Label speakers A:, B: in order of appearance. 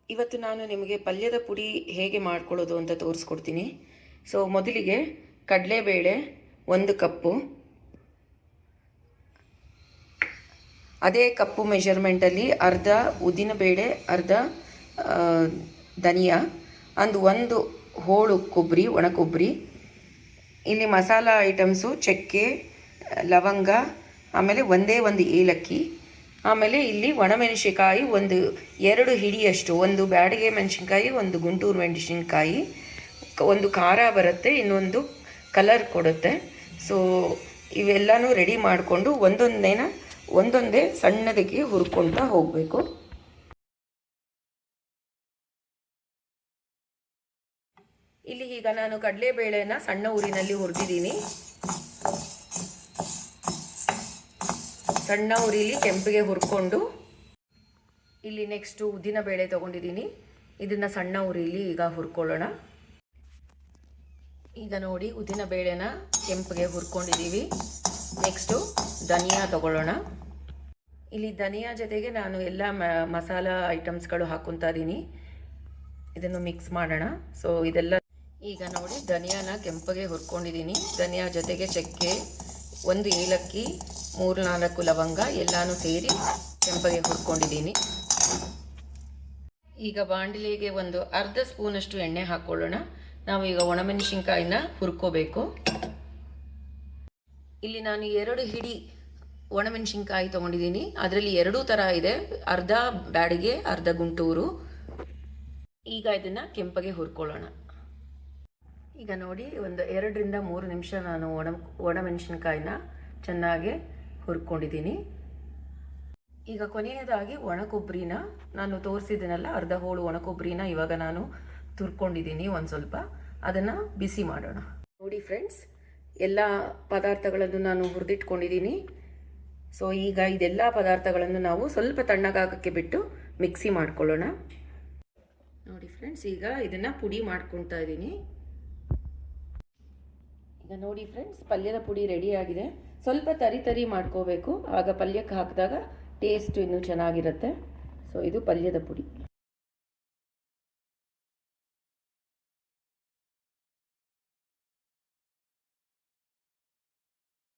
A: ಇವತ್ತು ನಾನು ನಿಮಗೆ ಪಲ್ಯದ ಪುಡಿ ಹೇಗೆ ಮಾಡ್ಕೊಳ್ಳೋದು ಅಂತ ತೋರಿಸ್ಕೊಡ್ತೀನಿ. ಸೊ ಮೊದಲಿಗೆ ಕಡಲೆಬೇಳೆ 1 ಕಪ್ಪು, ಅದೇ ಕಪ್ಪು ಮೆಷರ್ಮೆಂಟಲ್ಲಿ ಅರ್ಧ ಉದ್ದಿನಬೇಳೆ, ಅರ್ಧ ಧನಿಯಾ, ಒಂದು ಹೋಳು ಕೊಬ್ಬರಿ, ಒಣ ಕೊಬ್ಬರಿ. ಇಲ್ಲಿ ಮಸಾಲ ಐಟಮ್ಸು ಚಕ್ಕೆ, ಲವಂಗ, ಆಮೇಲೆ ಒಂದು ಏಲಕ್ಕಿ, ಆಮೇಲೆ ಇಲ್ಲಿ ಒಣಮೆಣಸಿನಕಾಯಿ 2 ಹಿಡಿಯಷ್ಟು, ಒಂದು ಬ್ಯಾಡಿಗೆ ಮೆಣಸಿನ್ಕಾಯಿ, ಒಂದು ಗುಂಟೂರು ಮೆಣಸಿನ್ಕಾಯಿ, ಒಂದು ಖಾರ ಬರುತ್ತೆ, ಇನ್ನೊಂದು ಕಲರ್ ಕೊಡುತ್ತೆ. ಸೊ ಇವೆಲ್ಲನೂ ರೆಡಿ ಮಾಡಿಕೊಂಡು ಒಂದೊಂದೇ ಸಣ್ಣದಕ್ಕೆ ಹುರ್ಕೊಳ್ತಾ ಹೋಗಬೇಕು. ಇಲ್ಲಿ ಈಗ ನಾನು ಕಡಲೆಬೇಳೆನ ಸಣ್ಣ ಉರಿನಲ್ಲಿ ಹುರಿದಿದ್ದೀನಿ. ಸಣ್ಣ ಉರಿಲಿ ಕೆಂಪಿಗೆ ಹುರ್ಕೊಂಡು, ಇಲ್ಲಿ ನೆಕ್ಸ್ಟು ಉದ್ದಿನಬೇಳೆ ತೊಗೊಂಡಿದ್ದೀನಿ, ಇದನ್ನು ಸಣ್ಣ ಉರಿಲಿ ಈಗ ಹುರ್ಕೊಳ್ಳೋಣ. ಈಗ ನೋಡಿ ಉದ್ದಿನಬೇಳೆನ ಕೆಂಪಿಗೆ ಹುರ್ಕೊಂಡಿದ್ದೀವಿ. ನೆಕ್ಸ್ಟು ಧನಿಯಾ ತೊಗೊಳ್ಳೋಣ. ಇಲ್ಲಿ ಧನಿಯಾ ಜೊತೆಗೆ ನಾನು ಎಲ್ಲ ಮಸಾಲ ಐಟಮ್ಸ್ಗಳು ಹಾಕ್ಕೊತಾ ಇದ್ದೀನಿ. ಇದನ್ನು ಮಿಕ್ಸ್ ಮಾಡೋಣ. ಸೊ ಇದೆಲ್ಲ ಈಗ ನೋಡಿ ಧನಿಯಾನ ಕೆಂಪಗೆ ಹುರ್ಕೊಂಡಿದ್ದೀನಿ. ಧನಿಯಾ ಜೊತೆಗೆ ಚಕ್ಕೆ, 1 ಏಲಕ್ಕಿ, 3-4 ಲವಂಗ ಎಲ್ಲನೂ ಸೇರಿ ಕೆಂಪಗೆ ಹುರ್ಕೊಂಡಿದ್ದೀನಿ. ಈಗ ಬಾಣಲಿಗೆ ಒಂದು ಅರ್ಧ ಸ್ಪೂನಷ್ಟು ಎಣ್ಣೆ ಹಾಕ್ಕೊಳ್ಳೋಣ. ನಾವು ಈಗ ಒಣಮೆಣಸಿನ್ಕಾಯಿನ ಹುರ್ಕೋಬೇಕು. ಇಲ್ಲಿ ನಾನು 2 ಹಿಡಿ ಒಣಮೆಣಸಿನ್ಕಾಯಿ ತೊಗೊಂಡಿದ್ದೀನಿ. ಅದರಲ್ಲಿ 2 ಥರ ಇದೆ, ಅರ್ಧ ಬ್ಯಾಡಿಗೆ, ಅರ್ಧ ಗುಂಟೂರು. ಈಗ ಇದನ್ನು ಕೆಂಪಗೆ ಹುರ್ಕೊಳ್ಳೋಣ. ಈಗ ನೋಡಿ ಒಂದು 2-3 ನಿಮಿಷ ನಾನು ಒಣಮೆಣಸಿನ್ಕಾಯಿನ ಚೆನ್ನಾಗಿ ಹುರ್ಕೊಂಡಿದ್ದೀನಿ. ಈಗ ಕೊನೆಯದಾಗಿ ಒಣ ಕೊಬ್ಬರಿನ ನಾನು ತೋರಿಸಿದ್ದೀನಲ್ಲ, ಅರ್ಧ ಹೋಳು ಒಣ ಕೊಬ್ಬರಿನ ಇವಾಗ ನಾನು ತುರ್ಕೊಂಡಿದ್ದೀನಿ. ಒಂದು ಸ್ವಲ್ಪ ಅದನ್ನು ಬಿಸಿ ಮಾಡೋಣ. ನೋಡಿ ಫ್ರೆಂಡ್ಸ್, ಎಲ್ಲ ಪದಾರ್ಥಗಳನ್ನು ನಾನು ಹುರಿದಿಟ್ಕೊಂಡಿದ್ದೀನಿ. ಸೊ ಈಗ ಇದೆಲ್ಲ ಪದಾರ್ಥಗಳನ್ನು ನಾವು ಸ್ವಲ್ಪ ತಣ್ಣಗಾಗಕ್ಕೆ ಬಿಟ್ಟು ಮಿಕ್ಸಿ ಮಾಡ್ಕೊಳ್ಳೋಣ. ನೋಡಿ ಫ್ರೆಂಡ್ಸ್, ಈಗ ಇದನ್ನು ಪುಡಿ ಮಾಡ್ಕೊಳ್ತಾ ಇದ್ದೀನಿ. ಈಗ ನೋಡಿ ಫ್ರೆಂಡ್ಸ್, ಪಲ್ಯದ ಪುಡಿ ರೆಡಿ ಆಗಿದೆ. ಸ್ವಲ್ಪ ತರಿ ಮಾಡ್ಕೋಬೇಕು, ಆಗ ಪಲ್ಯಕ್ಕೆ ಹಾಕಿದಾಗ ಟೇಸ್ಟ್ ಇನ್ನೂ ಚೆನ್ನಾಗಿರುತ್ತೆ. ಸೊ ಇದು ಪಲ್ಯದ ಪುಡಿ.